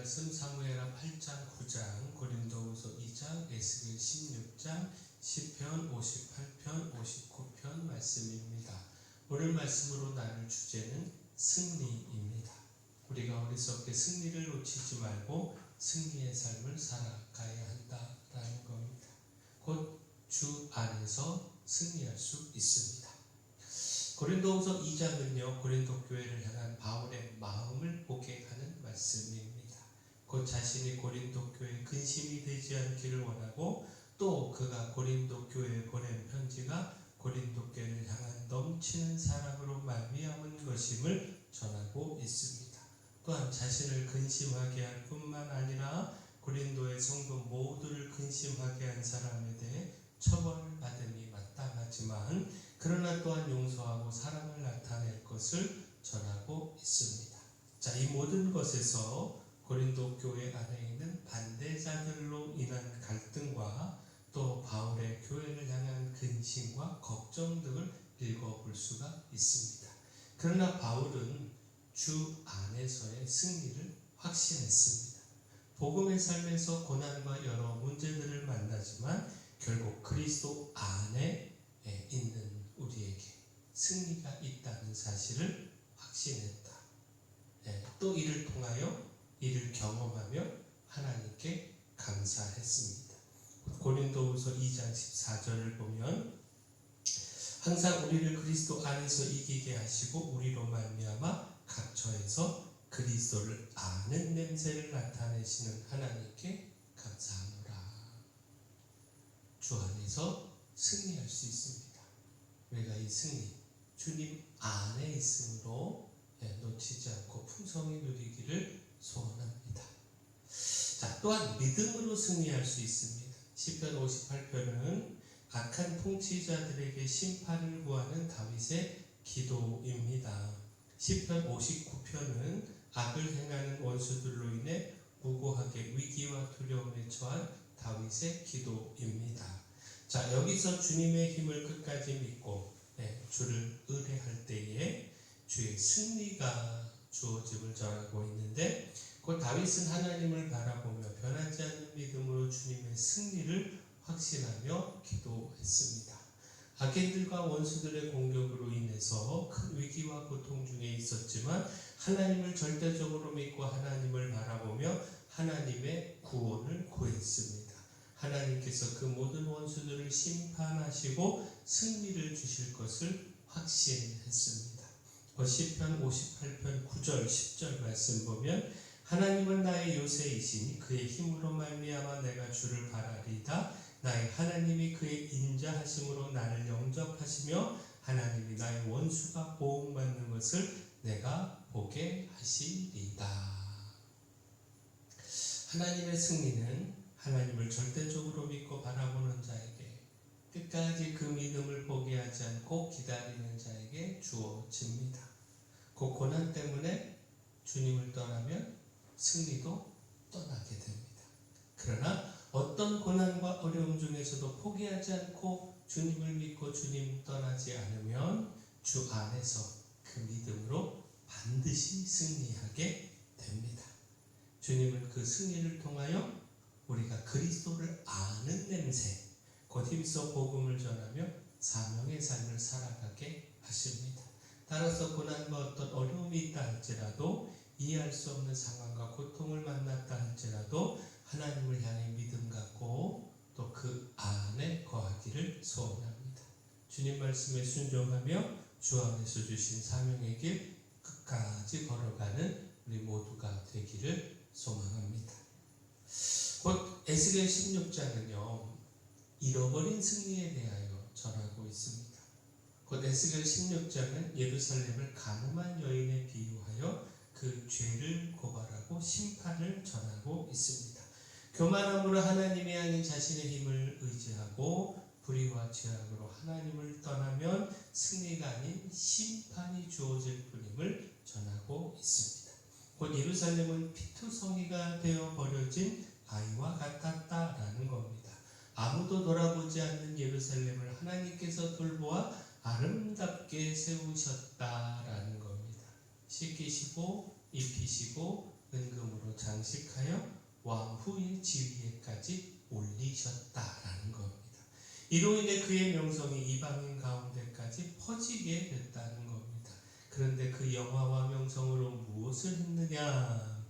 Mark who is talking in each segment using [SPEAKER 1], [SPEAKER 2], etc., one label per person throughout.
[SPEAKER 1] 말씀 사무엘하 8장, 9장, 고린도후서 2장, 에스겔 16장, 시편 58편, 59편 말씀입니다. 오늘 말씀으로 나눌 주제는 승리입니다. 우리가 어리석게 승리를 놓치지 말고 승리의 삶을 살아가야 한다라는 겁니다. 곧 주 안에서 승리할 수 있습니다. 고린도후서 2장은요, 고린도 교회를 향한 바울의 마음을 보게 하는 말씀입니다. 곧 자신이 고린도 교회에 근심이 되지 않기를 원하고, 또 그가 고린도 교회에 보낸 편지가 고린도 교회를 향한 넘치는 사랑으로 말미암은 것임을 전하고 있습니다. 또한 자신을 근심하게 할 뿐만 아니라 고린도의 성도 모두를 근심하게 한 사람에 대해 처벌받음이 마땅하지만 그러나 또한 용서하고 사랑을 나타낼 것을 전하고 있습니다. 자, 이 모든 것에서 고린도 교회 안에 있는 반대자들로 인한 갈등과 또 바울의 교회를 향한 근심과 걱정 등을 읽어볼 수가 있습니다. 그러나 바울은 주 안에서의 승리를 확신했습니다. 복음의 삶에서 고난과 여러 문제들을 만나지만 결국 그리스도 안에 있는 우리에게 승리가 있다는 사실을 확신했다. 또 이를 통하여 이를 경험하며 하나님께 감사했습니다. 고린도후서 2장 14절을 보면 항상 우리를 그리스도 안에서 이기게 하시고 우리로 말미암아 각 처에서 그리스도를 아는 냄새를 나타내시는 하나님께 감사하노라. 주 안에서 승리할 수 있습니다. 우리가 이 승리, 주님 안에 있음으로 놓치지 않고 풍성히 누리기를 소원합니다. 자, 또한 믿음으로 승리할 수 있습니다. 시편 58편은 악한 통치자들에게 심판을 구하는 다윗의 기도입니다. 시편 59편은 악을 행하는 원수들로 인해 무고하게 위기와 두려움에 처한 다윗의 기도입니다. 자, 여기서 주님의 힘을 끝까지 믿고 주를 의뢰할 때에 주의 승리가 주어짐을 전하고 있는데, 곧 다윗은 하나님을 바라보며 변하지 않는 믿음으로 주님의 승리를 확신하며 기도했습니다. 악인들과 원수들의 공격으로 인해서 큰 위기와 고통 중에 있었지만 하나님을 절대적으로 믿고 하나님을 바라보며 하나님의 구원을 구했습니다. 하나님께서 그 모든 원수들을 심판하시고 승리를 주실 것을 확신했습니다. 시편 58편 9절 10절 말씀 보면 하나님은 나의 요새이시니 그의 힘으로 말미암아 내가 주를 바라리이다. 나의 하나님이 그의 인자하심으로 나를 영접하시며 하나님이 나의 원수가 보응받는 것을 내가 보게 하시리이다. 하나님의 승리는 하나님을 절대적으로 믿고 바라보는 자에게, 끝까지 그 믿음을 포기하지 않고 기다리는 자에게 주어집니다. 그 고난 때문에 주님을 떠나면 승리도 떠나게 됩니다. 그러나 어떤 고난과 어려움 중에서도 포기하지 않고 주님을 믿고 주님 떠나지 않으면 주 안에서 그 믿음으로 반드시 승리하게 됩니다. 주님은 그 승리를 통하여 우리가 그리스도를 아는 냄새, 곧 힘써 복음을 전하며 사명의 삶을 살아가게 하십니다. 따라서 고난과 어떤 어려움이 있다 할지라도, 이해할 수 없는 상황과 고통을 만났다 할지라도 하나님을 향해 믿음 갖고 또 그 안에 거하기를 소원합니다. 주님 말씀에 순종하며 주 안에서 주신 사명의 길 끝까지 걸어가는 우리 모두가 되기를 소망합니다. 곧 에스겔 16장은요, 잃어버린 승리에 대하여 전하고 있습니다. 곧 에스겔 16장은 예루살렘을 간음한 여인에 비유하여 그 죄를 고발하고 심판을 전하고 있습니다. 교만함으로 하나님이 아닌 자신의 힘을 의지하고 불의와 죄악으로 하나님을 떠나면 승리가 아닌 심판이 주어질 뿐임을 전하고 있습니다. 곧 예루살렘은 피투성이가 되어 버려진 아이와 같았다라는 겁니다. 아무도 돌아보지 않는 예루살렘을 하나님께서 돌보아 아름답게 세우셨다라는 겁니다. 씻기시고 입히시고 은금으로 장식하여 왕후의 지위에까지 올리셨다라는 겁니다. 이로 인해 그의 명성이 이방인 가운데까지 퍼지게 됐다는 겁니다. 그런데 그 영화와 명성으로 무엇을 했느냐?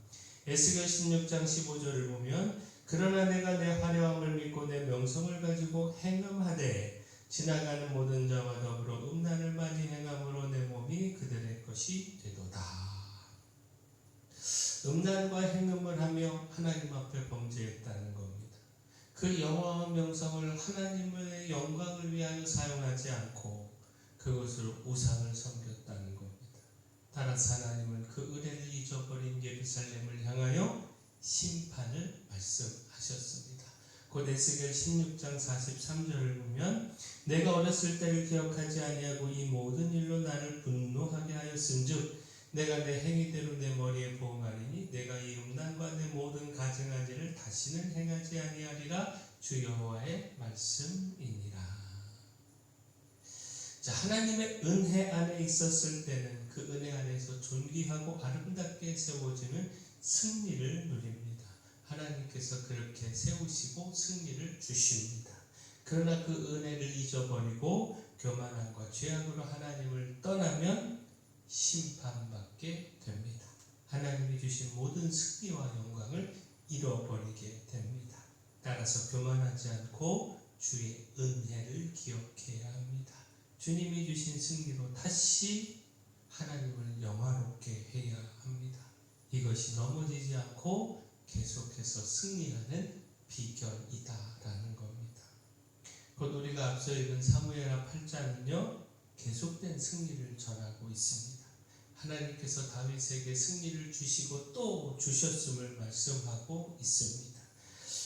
[SPEAKER 1] 에스겔 16장 15절을 보면 그러나 내가 내 화려함을 믿고 내 명성을 가지고 행음하되 지나가는 모든 자와 더불어 음란을 많이 행함으로 내 몸이 그들의 것이 되도다. 음란과 행음을 하며 하나님 앞에 범죄했다는 겁니다. 그 영화와 명성을 하나님의 영광을 위하여 사용하지 않고 그것을 우상을 섬겼다는 겁니다. 따라서 하나님은 그 은혜를 잊어버린 예루살렘을 향하여 심판을 말씀하셨습니다. 곧 에스겔 16장 43절을 보면 내가 어렸을 때를 기억하지 아니하고 이 모든 일로 나를 분노하게 하였은즉 내가 내 행위대로 내 머리에 보응하리니 내가 이 음란과 내 모든 가증한 일을 다시는 행하지 아니하리라 주 여호와의 말씀이니라. 자, 하나님의 은혜 안에 있었을 때는 그 은혜 안에서 존귀하고 아름답게 세워지는 승리를 누립니다. 하나님께서 그렇게 세우시고 승리를 주십니다. 그러나 그 은혜를 잊어버리고 교만함과 죄악으로 하나님을 떠나면 심판받게 됩니다. 하나님이 주신 모든 승리와 영광을 잃어버리게 됩니다. 따라서 교만하지 않고 주의 은혜를 기억해야 합니다. 주님이 주신 승리로 다시 하나님을 영화롭게 해야 합니다. 이것이 넘어지지 않고 계속해서 승리하는 비결이다라는 겁니다. 곧 우리가 앞서 읽은 사무엘하 8장은요 계속된 승리를 전하고 있습니다. 하나님께서 다윗에게 승리를 주시고 또 주셨음을 말씀하고 있습니다.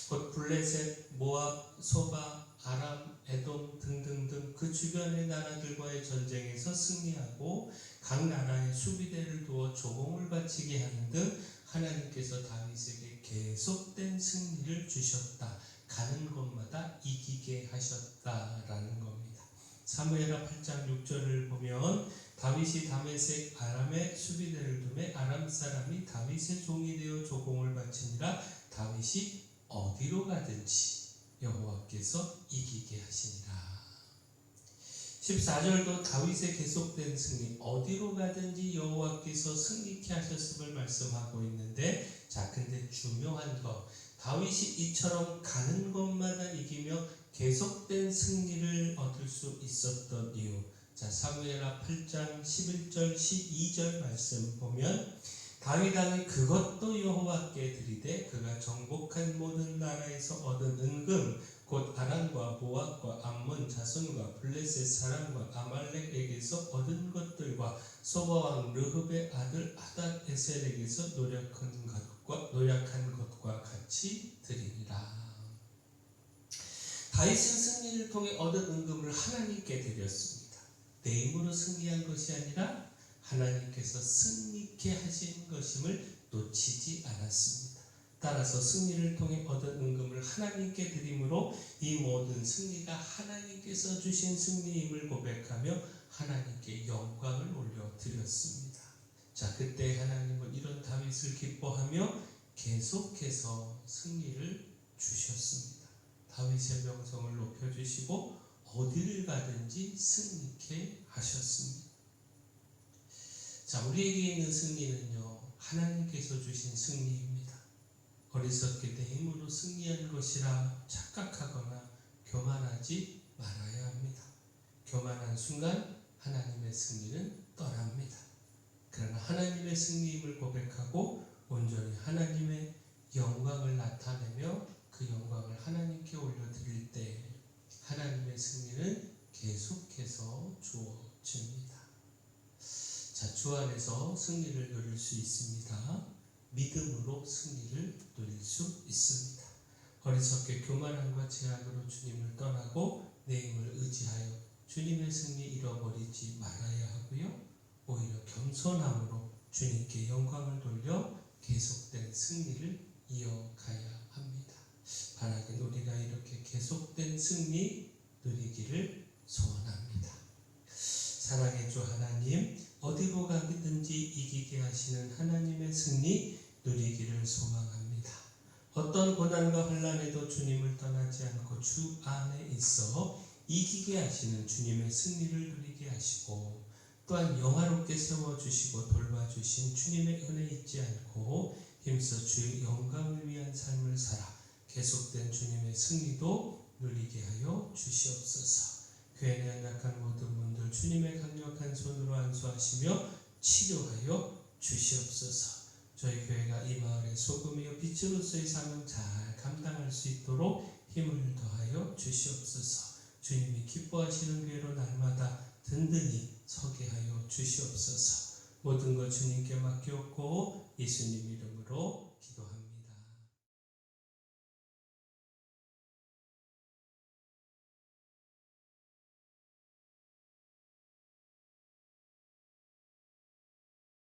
[SPEAKER 1] 곧 블레셋, 모압, 소바, 아람, 에돔 등등등 그 주변의 나라들과의 전쟁에서 승리하고 각 나라에 수비대를 두어 조공을 바치게 하는 등 하나님께서 다윗에게 계속된 승리를 주셨다. 가는 곳마다 이기게 하셨다라는 겁니다. 사무엘하 8장 6절을 보면 다윗이 다메섹 아람의 수비대를 두매 아람 사람이 다윗의 종이 되어 조공을 바치니라. 다윗이 어디로 가든지 여호와께서 이기게 하시니라. 14절도 다윗의 계속된 승리, 어디로 가든지 여호와께서 승리케 하셨음을 말씀하고 있는데, 자, 근데 중요한 거, 다윗이 이처럼 가는 곳마다 이기며 계속된 승리를 얻을 수 있었던 이유. 자, 사무엘하 8장 11절 12절 말씀 보면 다윗 왕이 그것도 여호와께 드리되 그가 정복한 모든 나라에서 얻은 은금 곧 아람과 모압과 암몬 자손과 블레셋 사람과 아말렉에게서 얻은 것들과 소바 왕 르흡의 아들 하닷 에셀에게서 노력한 것과 같이 드리니라. 다윗은 승리를 통해 얻은 은금을 하나님께 드렸습니다. 내 힘으로 승리한 것이 아니라 하나님께서 승리케 하신 것임을 놓치지 않았습니다. 따라서 승리를 통해 얻은 은금을 하나님께 드림으로 이 모든 승리가 하나님께서 주신 승리임을 고백하며 하나님께 영광을 올려드렸습니다. 자, 그때 하나님은 이런 다윗을 기뻐하며 계속해서 승리를 주셨습니다. 다윗의 명성을 높여주시고 어디를 가든지 승리케 하셨습니다. 자, 우리에게 있는 승리는요, 하나님께서 주신 승리입니다. 어리석게 내 힘으로 승리한 것이라 착각하거나 교만하지 말아야 합니다. 교만한 순간 하나님의 승리는 떠납니다. 그러나 하나님의 승리임을 고백하고 온전히 하나님의 영광을 나타내며 그 영광을 하나님께 올려드릴 때 하나님의 승리는 계속해서 주어집니다. 자, 주 안에서 승리를 누릴 수 있습니다. 믿음으로 승리를 누릴 수 있습니다. 어리석게 교만함과 제약으로 주님을 떠나고 내 힘을 의지하여 주님의 승리 잃어버리지 말아야 하고요. 오히려 겸손함으로 주님께 영광을 돌려 계속된 승리를 이어가야 합니다. 바라긴 우리가 이렇게 계속된 승리 누리기를 소원합니다. 사랑의 주 하나님, 어디로 가든지 이기게 하시는 하나님의 승리 누리기를 소망합니다. 어떤 고난과 환난에도 주님을 떠나지 않고 주 안에 있어 이기게 하시는 주님의 승리를 누리게 하시고, 또한 영화롭게 세워주시고 돌봐주신 주님의 은혜 잊지 않고 힘써 주의 영광을 위한 삶을 살아 계속된 주님의 승리도 누리게 하여 주시옵소서. 교회 내 연약한 모든 분들 주님의 강력한 손으로 안수하시며 치료하여 주시옵소서. 저희 교회가 이 마을의 소금이요 빛으로서의 삶을 잘 감당할 수 있도록 힘을 더하여 주시옵소서. 주님이 기뻐하시는 교회로 날마다 든든히 서게 하여 주시옵소서. 모든 것 주님께 맡겼고 예수님 이름으로 기도합니다.